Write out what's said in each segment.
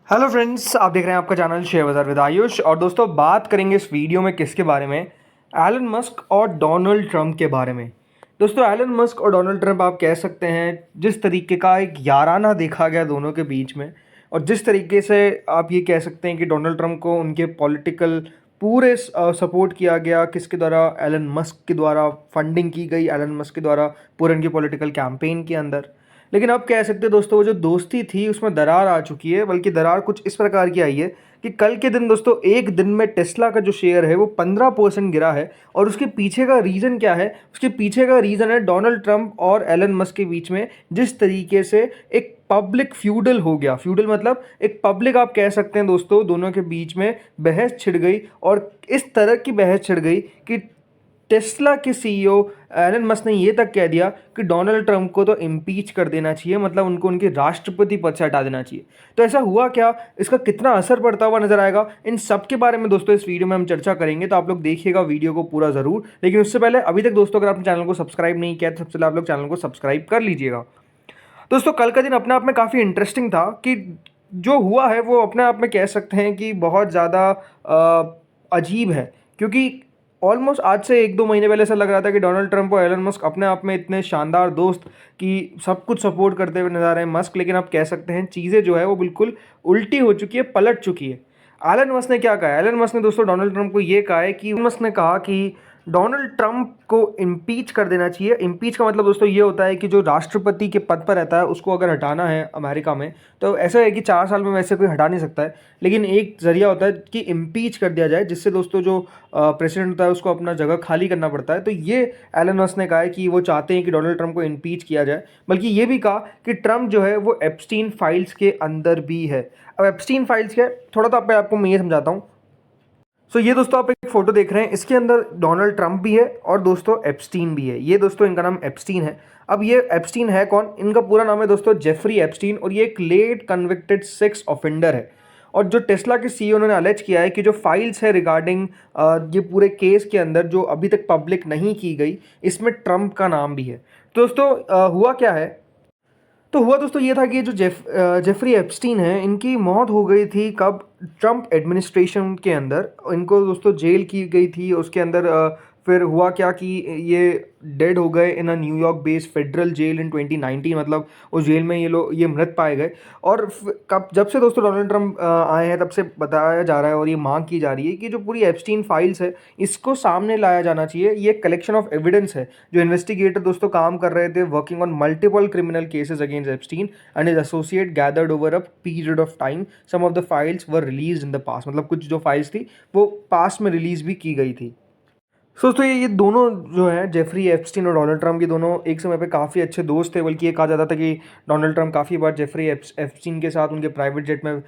Hello friends, आप देख रहे हैं आपका चैनल शेयर बाजार विद आयुष। और दोस्तों, बात करेंगे इस वीडियो में किसके बारे में? एलन मस्क और डोनाल्ड ट्रंप के बारे में। दोस्तों, एलन मस्क और डोनाल्ड ट्रंप आप कह सकते हैं जिस तरीके का एक याराना देखा गया दोनों के बीच में, और जिस तरीके से आप ये कह सकते हैं कि डोनाल्ड ट्रंप को उनके पॉलिटिकल पूरे सपोर्ट किया गया, किसके द्वारा? एलन मस्क के द्वारा फंडिंग की गई, एलन मस्क के द्वारा पूरे उनके पॉलिटिकल कैंपेन के अंदर। लेकिन अब कह सकते हैं दोस्तों, वो जो दोस्ती थी उसमें दरार आ चुकी है। बल्कि दरार कुछ इस प्रकार की आई है कि कल के दिन दोस्तों, एक दिन में टेस्ला का जो शेयर है वो 15% गिरा है। और उसके पीछे का रीज़न क्या है? उसके पीछे का रीज़न है डोनाल्ड ट्रंप और एलन मस्क के बीच में जिस तरीके से एक पब्लिक फ्यूडल हो गया। फ्यूडल मतलब एक पब्लिक, आप कह सकते हैं दोस्तों, दोनों के बीच में बहस छिड़ गई। और इस तरह की बहस छिड़ गई कि टेस्ला के सीईओ एलन मस्क ने ये तक कह दिया कि डोनाल्ड ट्रंप को तो इम्पीच कर देना चाहिए, मतलब उनको उनके राष्ट्रपति पद से हटा देना चाहिए। तो ऐसा हुआ क्या? इसका कितना असर पड़ता हुआ नजर आएगा? इन सब के बारे में दोस्तों इस वीडियो में हम चर्चा करेंगे, तो आप लोग देखिएगा वीडियो को पूरा ज़रूर। लेकिन उससे पहले, अभी तक दोस्तों अगर आपने चैनल को सब्सक्राइब नहीं किया तो सबसे पहले आप लोग चैनल को सब्सक्राइब कर लीजिएगा। दोस्तों, कल का दिन अपने आप में काफ़ी इंटरेस्टिंग था कि जो हुआ है वो अपने आप में कह सकते हैं कि बहुत ज़्यादा अजीब है। क्योंकि ऑलमोस्ट आज से एक दो महीने पहले ऐसा लग रहा था कि डोनाल्ड ट्रंप और एलन मस्क अपने आप में इतने शानदार दोस्त कि सब कुछ सपोर्ट करते हुए नजर आ रहे हैं मस्क। लेकिन आप कह सकते हैं चीज़ें जो है वो बिल्कुल उल्टी हो चुकी है, पलट चुकी है। एलन मस्क ने क्या कहा? एलन मस्क ने दोस्तों डोनाल्ड ट्रंप को ये कहा है कि मस्क ने कहा कि डोनाल्ड ट्रंप को इम्पीच कर देना चाहिए। इम्पीच का मतलब दोस्तों ये होता है कि जो राष्ट्रपति के पद पर रहता है उसको अगर हटाना है अमेरिका में, तो ऐसा है कि 4 साल में वैसे कोई हटा नहीं सकता है। लेकिन एक जरिया होता है कि इम्पीच कर दिया जाए, जिससे दोस्तों जो प्रेसिडेंट होता है उसको अपना जगह खाली करना पड़ता है। तो ये एलन मस्क ने कहा है कि वो चाहते हैं कि डोनाल्ड ट्रंप को इम्पीच किया जाए। बल्कि ये भी कहा कि ट्रंप जो है वो एप्स्टीन फाइल्स के अंदर भी है। अब एप्स्टीन फाइल्स क्या है, थोड़ा तो आपको मैं ये समझाता हूँ। सो ये दोस्तों, आप एक फोटो देख रहे हैं, इसके अंदर डोनाल्ड ट्रंप भी है और दोस्तों एप्स्टीन भी है। ये दोस्तों इनका नाम एप्स्टीन है। अब ये एप्स्टीन है कौन? इनका पूरा नाम है दोस्तों जेफरी एप्स्टीन, और ये एक लेट कन्विक्टेड सेक्स ऑफेंडर है। और जो टेस्ला के सीईओ ने अलेज किया है कि जो फाइल्स है रिगार्डिंग ये पूरे केस के अंदर जो अभी तक पब्लिक नहीं की गई, इसमें ट्रंप का नाम भी है। तो दोस्तों हुआ क्या है? तो हुआ दोस्तों ये था कि जो जेफरी एप्स्टीन है, इनकी मौत हो गई थी कब? ट्रंप एडमिनिस्ट्रेशन के अंदर इनको दोस्तों जेल की गई थी। उसके अंदर फिर हुआ क्या कि ये डेड हो गए in a New York based federal jail in 2019। मतलब उस जेल में ये मृत पाए गए। और कब जब से दोस्तों डोनाल्ड ट्रंप आए हैं तब से बताया जा रहा है और ये मांग की जा रही है कि जो पूरी एप्स्टीन फाइल्स है इसको सामने लाया जाना चाहिए। ये कलेक्शन ऑफ एविडेंस है। जो इन्वेस्टिगेटर दोस्तों काम कर रहे थे working on multiple criminal cases against Epstein and his associate gathered over a period of time. Some of the files were release in the past. मतलब कुछ जो फाइल्स थी वो पास्ट में रिलीज भी की गई थी। दोस्तों ये दोनों जो हैं, जेफरी एप्स्टीन और डोनाल्ड ट्रंप, ये दोनों एक समय पे काफ़ी अच्छे दोस्त थे। बल्कि ये कहा जाता था कि डोनाल्ड ट्रंप काफ़ी बार जेफरी एप्स्टीन के साथ उनके प्राइवेट जेट में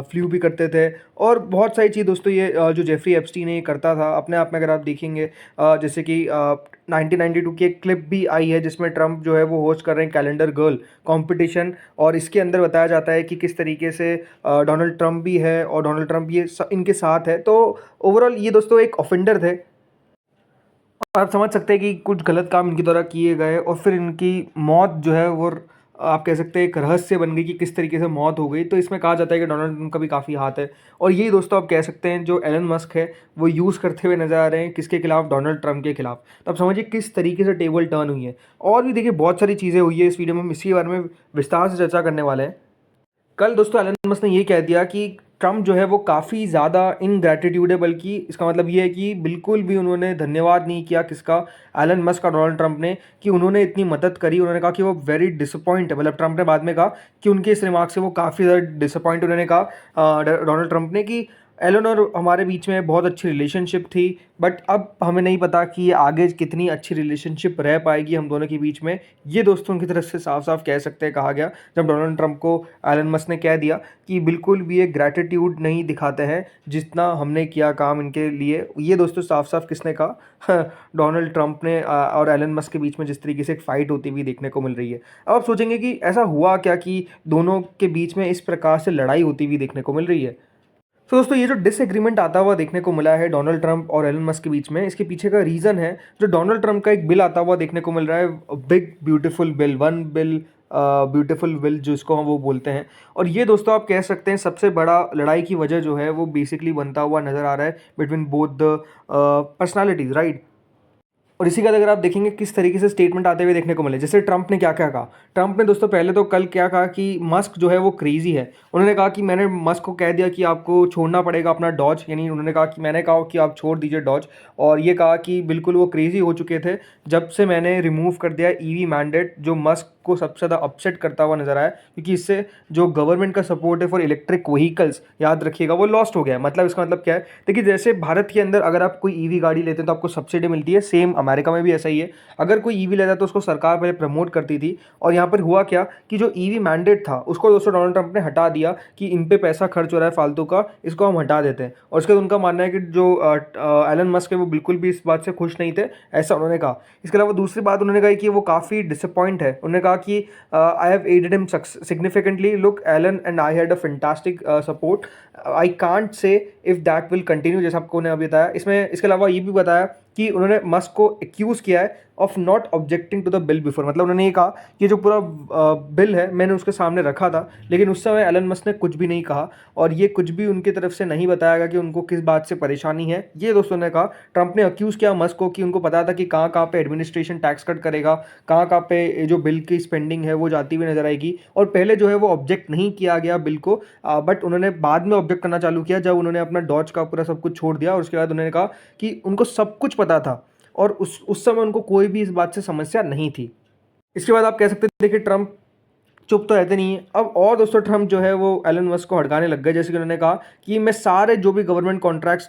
फ्लू भी करते थे। और बहुत सारी चीज़ दोस्तों ये जो जेफरी एप्स्टीन है ये करता था अपने आप में। अगर आप देखेंगे जैसे कि 1992 की एक क्लिप भी आई है जिसमें ट्रंप जो है वो होस्ट कर रहे हैं कैलेंडर गर्ल कंपटीशन। और इसके अंदर बताया जाता है कि किस तरीके से डोनाल्ड ट्रंप भी है और डोनाल्ड ट्रंप ये इनके साथ है। तो ओवरऑल ये दोस्तों एक ऑफेंडर थे। आप समझ सकते हैं कि कुछ गलत काम इनके द्वारा किए गए और फिर इनकी मौत जो है वो आप कह सकते हैं एक रहस्य बन गई कि किस तरीके से मौत हो गई। तो इसमें कहा जाता है कि डोनाल्ड ट्रंप का भी काफ़ी हाथ है। और यही दोस्तों आप कह सकते हैं जो एलन मस्क है वो यूज़ करते हुए नजर आ रहे हैं किसके खिलाफ? डोनाल्ड ट्रंप के खिलाफ। तो आप समझिए किस तरीके से टेबल टर्न हुई है। और भी देखिए बहुत सारी चीज़ें हुई है इस वीडियो में, हम इसी बारे में विस्तार से चर्चा करने वाले हैं। कल दोस्तों एलन मस्क ने ये कह दिया कि ट्रंप जो है वो काफ़ी ज़्यादा इनग्रैटिट्यूड है। बल्कि इसका मतलब ये है कि बिल्कुल भी उन्होंने धन्यवाद नहीं किया किसका? एलन मस्क का, डोनाल्ड ट्रंप ने, कि उन्होंने इतनी मदद करी। उन्होंने कहा कि वो वेरी डिसअपॉइंट है। मतलब ट्रंप ने बाद में कहा कि उनके इस रिमार्क से वो काफ़ी ज़्यादा डिसअपॉइंट। उन्होंने कहा डोनाल्ड ट्रंप ने कि एलन और हमारे बीच में बहुत अच्छी रिलेशनशिप थी, बट अब हमें नहीं पता कि ये आगे कितनी अच्छी रिलेशनशिप रह पाएगी हम दोनों के बीच में। ये दोस्तों की तरफ से साफ साफ कह सकते हैं कहा गया जब डोनाल्ड ट्रंप को एलन मस्क ने कह दिया कि बिल्कुल भी ये ग्रैटिट्यूड नहीं दिखाते हैं जितना हमने किया काम इनके लिए। ये दोस्तों साफ साफ किसने कहा? डोनाल्ड ट्रंप ने। और एलन मस्क के बीच में जिस तरीके से एक फ़ाइट होती हुई देखने को मिल रही है। अब आप सोचेंगे कि ऐसा हुआ क्या कि दोनों के बीच में इस प्रकार से लड़ाई होती हुई देखने को मिल रही है। तो दोस्तों ये जो डिसएग्रीमेंट आता हुआ देखने को मिला है डोनाल्ड ट्रंप और एलन मस्क के बीच में, इसके पीछे का रीज़न है जो डोनाल्ड ट्रंप का एक बिल आता हुआ देखने को मिल रहा है, big beautiful bill, one bill beautiful will जिसको हम वो बोलते हैं। और ये दोस्तों आप कह सकते हैं सबसे बड़ा लड़ाई की वजह जो है वो बेसिकली बनता हुआ नज़र आ रहा है between both the personalities, right. और इसी के बाद अगर आप देखेंगे किस तरीके से स्टेटमेंट आते हुए देखने को मिले, जैसे ट्रंप ने क्या क्या कहा। ट्रंप ने दोस्तों पहले तो कल क्या कहा कि मस्क जो है वो क्रेजी है। उन्होंने कहा कि मैंने मस्क को कह दिया कि आपको छोड़ना पड़ेगा अपना डॉज, यानी उन्होंने कहा कि मैंने कहा कि आप छोड़ दीजिए डॉज। और ये कहा कि बिल्कुल वो क्रेजी हो चुके थे जब से मैंने रिमूव कर दिया ईवी मैंडेट, जो मस्क को सबसे ज़्यादा अपसेट करता हुआ नजर आया, क्योंकि इससे जो गवर्नमेंट का सपोर्ट है फॉर इलेक्ट्रिक व्हीकल्स, याद रखिएगा, वो लॉस्ट हो गया है। मतलब इसका मतलब क्या है, देखिए जैसे भारत के अंदर अगर आप कोई ईवी गाड़ी लेते हैं तो आपको सब्सिडी मिलती है, सेम अमेरिका में भी ऐसा ही है। अगर कोई ईवी लेता है तो उसको सरकार पहले प्रमोट करती थी। और यहाँ पर हुआ क्या कि जो ईवी मैंडेट था उसको दोस्तों डोनाल्ड ट्रंप ने हटा दिया कि इन पे पैसा खर्च हो रहा है फालतू का, इसको हम हटा देते हैं। और उसके बाद उनका मानना है कि जो एलन मस्क है वो बिल्कुल भी इस बात से खुश नहीं थे, ऐसा उन्होंने कहा। इसके अलावा दूसरी बात उन्होंने कहा कि वो काफ़ी डिसअपॉइंट है। उन्होंने कहा कि I have added him significantly, look Elon and I had a fantastic support, I can't say if that will continue, जैसा आपको ने अभी बताया। इसमें इसके अलावा ये भी बताया कि उन्होंने मस्क को एक्यूज़ किया है of not objecting to the bill before. मतलब उन्होंने ये कहा कि जो पूरा बिल है मैंने उसके सामने रखा था, लेकिन उस समय एलन मस्क ने कुछ भी नहीं कहा और ये कुछ भी उनकी तरफ से नहीं बताया गया कि उनको किस बात से परेशानी है। ये दोस्तों ने कहा, ट्रंप ने अक्यूज़ किया मस्क को कि उनको पता था कि कहाँ कहाँ पे एडमिनिस्ट्रेशन टैक्स कट करेगा, कहाँ कहाँ पे जो बिल की स्पेंडिंग है वो जाती हुई नजर आएगी। और पहले जो है वो ऑब्जेक्ट नहीं किया गया बिल को, बट उन्होंने बाद में ऑब्जेक्ट करना चालू किया जब उन्होंने अपना डॉज का पूरा सब कुछ छोड़ दिया। और उसके बाद उन्होंने कहा कि उनको सब कुछ पता था और उस समय उनको कोई भी इस बात से समस्या नहीं थी। इसके बाद आप कह सकते हैं देखिए ट्रंप चुप तो रहते नहीं है। अब और दोस्तों ट्रंप जो है वो एलन मस्क को हड़काने लग गए, जैसे कि उन्होंने कहा कि मैं सारे जो भी गवर्नमेंट कॉन्ट्रैक्ट्स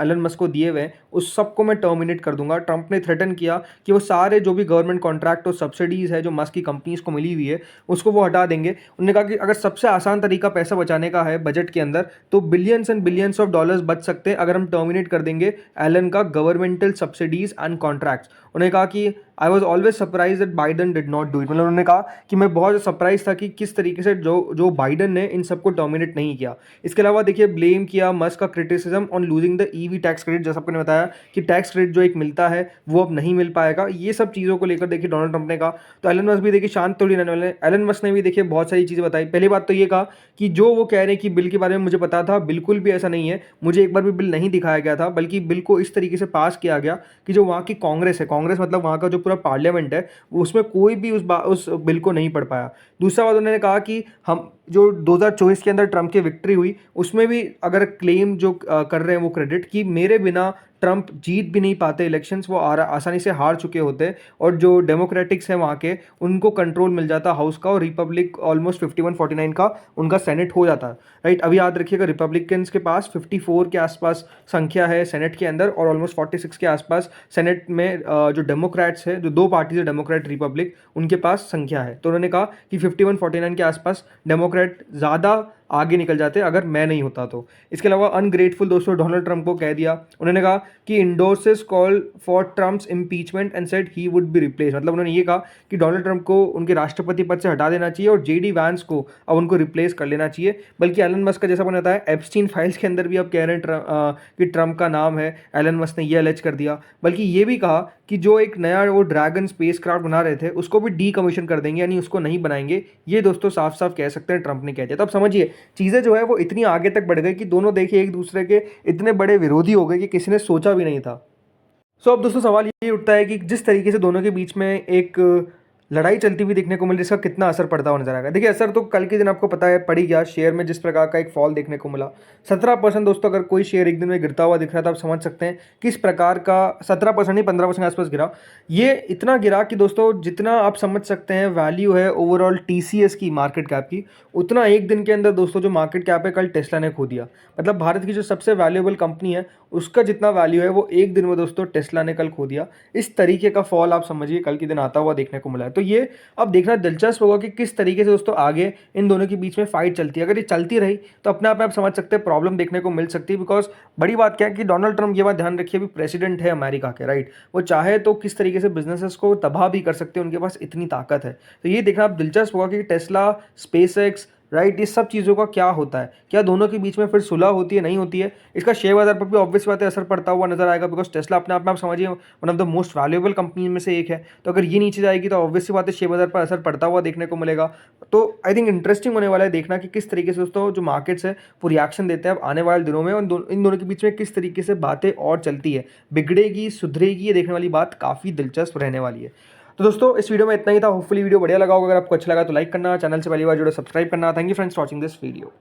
एलन मस्क को दिए हुए हैं उस सबको मैं टर्मिनेट कर दूंगा। ट्रंप ने थ्रेटन किया कि वो सारे जो भी गवर्नमेंट कॉन्ट्रैक्ट और सब्सिडीज़ है जो मस्क की कंपनीज को मिली हुई है उसको वो हटा देंगे। उन्होंने कहा कि अगर सबसे आसान तरीका पैसा बचाने का है बजट के अंदर तो billions and billions of dollars बच सकते हैं अगर हम टर्मिनेट कर देंगे एलन का गवर्नमेंटल सब्सिडीज़ एंड कॉन्ट्रैक्ट्स। उन्होंने कहा कि I was always surprise that Biden did not do it. मतलब उन्होंने कहा कि मैं बहुत सरप्राइज था कि किस तरीके से जो बाइडन ने इन सबको डोमिनेट नहीं किया। इसके अलावा देखिए ब्लेम किया मस्क का criticism on losing the EV tax credit, जैसा आपने बताया कि टैक्स क्रेडिट जो एक मिलता है वो अब नहीं मिल पाएगा। ये सब चीज़ों को लेकर देखिए डोनाल्ड ट्रंप ने कहा। तो एलन मस्क भी देखिए शांत थोड़ी रहने वाले। एलन मस्क ने भी देखिए बहुत सारी चीज़ें बताई। पहली बात तो ये कहा कि जो वो कह रहे हैं कि बिल के बारे में मुझे पता था, बिल्कुल भी ऐसा नहीं है, मुझे एक बार भी बिल नहीं दिखाया गया था, बल्कि बिल को इस तरीके से पास किया गया कि जो वहाँ की कांग्रेस है, कांग्रेस मतलब वहाँ का जो पूरा पार्लियामेंट है, उसमें कोई भी उस बिल को नहीं पढ़ पाया। दूसरा बात उन्होंने कहा कि हम जो 2024 के अंदर ट्रंप की विक्ट्री हुई उसमें भी अगर क्लेम जो कर रहे हैं वो क्रेडिट कि मेरे बिना ट्रंप जीत भी नहीं पाते इलेक्शंस, वो आसानी से हार चुके होते और जो डेमोक्रेटिक्स हैं वहाँ के उनको कंट्रोल मिल जाता हाउस का और रिपब्लिक ऑलमोस्ट 51-49 का उनका सेनेट हो जाता, राइट। अभी याद रखिएगा रिपब्लिकन्स के पास 54 के आसपास संख्या है सेनेट के अंदर और ऑलमोस्ट 46 के आसपास सेनेट में जो डेमोक्रेट्स है, जो दो पार्टीज है डेमोक्रेट रिपब्लिक, उनके पास संख्या है। तो उन्होंने कहा कि 51-49 के आसपास डेमोक्रेट ज़्यादा आगे निकल जाते अगर मैं नहीं होता तो। इसके अलावा अनग्रेटफुल दोस्तों डोनाल्ड ट्रंप को कह दिया। उन्होंने कहा कि endorses call for Trump's impeachment and said he would be replace. मतलब उन्होंने ये कहा कि डोनाल्ड ट्रंप को उनके राष्ट्रपति पद से हटा देना चाहिए और जेडी वैंस को अब उनको रिप्लेस कर लेना चाहिए। बल्कि एलन मस्क का जैसा मैंने बताया एप्स्टीन फाइल्स के अंदर भी अब कह रहे हैं कि ट्रंप का नाम है, एलन मस्क ने ये अलेज कर दिया। बल्कि ये भी कहा कि जो एक नया वो ड्रैगन स्पेस क्राफ्ट बना रहे थे उसको भी डी कमीशन कर देंगे, यानी उसको नहीं बनाएंगे। ये दोस्तों साफ साफ कह सकते हैं ट्रंप ने कह दिया। तो अब समझिए चीज़ें जो है वो इतनी आगे तक बढ़ गई कि दोनों देखिए एक दूसरे के इतने बड़े विरोधी हो गए कि किसी ने सोचा भी नहीं था। सो अब दोस्तों सवाल ये उठता है कि जिस तरीके से दोनों के बीच में एक लड़ाई चलती हुई देखने को मिली, इसका कितना असर पड़ता हुआ नजर आएगा। देखिए असर तो कल के दिन आपको पता है पड़ी गया, शेयर में जिस प्रकार का एक फॉल देखने को मिला 17% दोस्तों। अगर कोई शेयर एक दिन में गिरता हुआ दिख रहा था आप समझ सकते हैं किस प्रकार का 17% नहीं 15% के आसपास गिरा। ये इतना गिरा कि दोस्तों जितना आप समझ सकते हैं वैल्यू है ओवरऑल टीसीएस की मार्केट कैप की, उतना एक दिन के अंदर दोस्तों जो मार्केट कैप है कल टेस्ला ने खो दिया। मतलब भारत की जो सबसे वैल्यूएबल कंपनी है उसका जितना वैल्यू है वो एक दिन में दोस्तों टेस्ला ने कल खो दिया। इस तरीके का फॉल आप समझिए कल के दिन आता हुआ देखने को मिला है। तो ये अब देखना दिलचस्प होगा कि किस तरीके से दोस्तों आगे इन दोनों के बीच में फाइट चलती है। अगर ये चलती रही तो अपने आप में आप समझ सकते हैं प्रॉब्लम देखने को मिल सकती है। बिकॉज बड़ी बात क्या है कि डोनाल्ड ट्रंप, ये बात ध्यान रखिए, अभी प्रेसिडेंट है अमेरिका के, राइट। वो चाहे तो किस तरीके से बिजनेसेस को तबाह भी कर सकते हैं, उनके पास इतनी ताकत है। तो ये देखना आप दिलचस्प होगा कि टेस्ला, स्पेसएक्स, राइट। इस सब चीज़ों का क्या होता है, क्या दोनों के बीच में फिर सुलह होती है, नहीं होती है, इसका शेयर बाजार पर भी ऑब्वियस बात है असर पड़ता हुआ नजर आएगा। बिकॉज टेस्ला अपने आप में आप समझिए one of the most valuable company में से एक है। तो अगर ये नीचे जाएगी तो ऑब्वियस सी बात है शेयर बाजार पर असर पड़ता हुआ देखने को मिलेगा। तो आई थिंक इंटरेस्टिंग होने वाला है देखना कि किस तरीके से दोस्तों जो मार्केट्स है वो रिएक्शन देते हैं अब आने वाले दिनों में, और इन दोनों के बीच में किस तरीके से बातें और चलती है, बिगड़ेगी सुधरेगी, ये देखने वाली बात काफ़ी दिलचस्प रहने वाली है। तो दोस्तों इस वीडियो में इतना ही था। होपफुली वीडियो बढ़िया लगा होगा। अगर आपको अच्छा लगा तो लाइक करना, चैनल से पहली बार जुड़े सब्सक्राइब करना। Thank you friends for watching this video.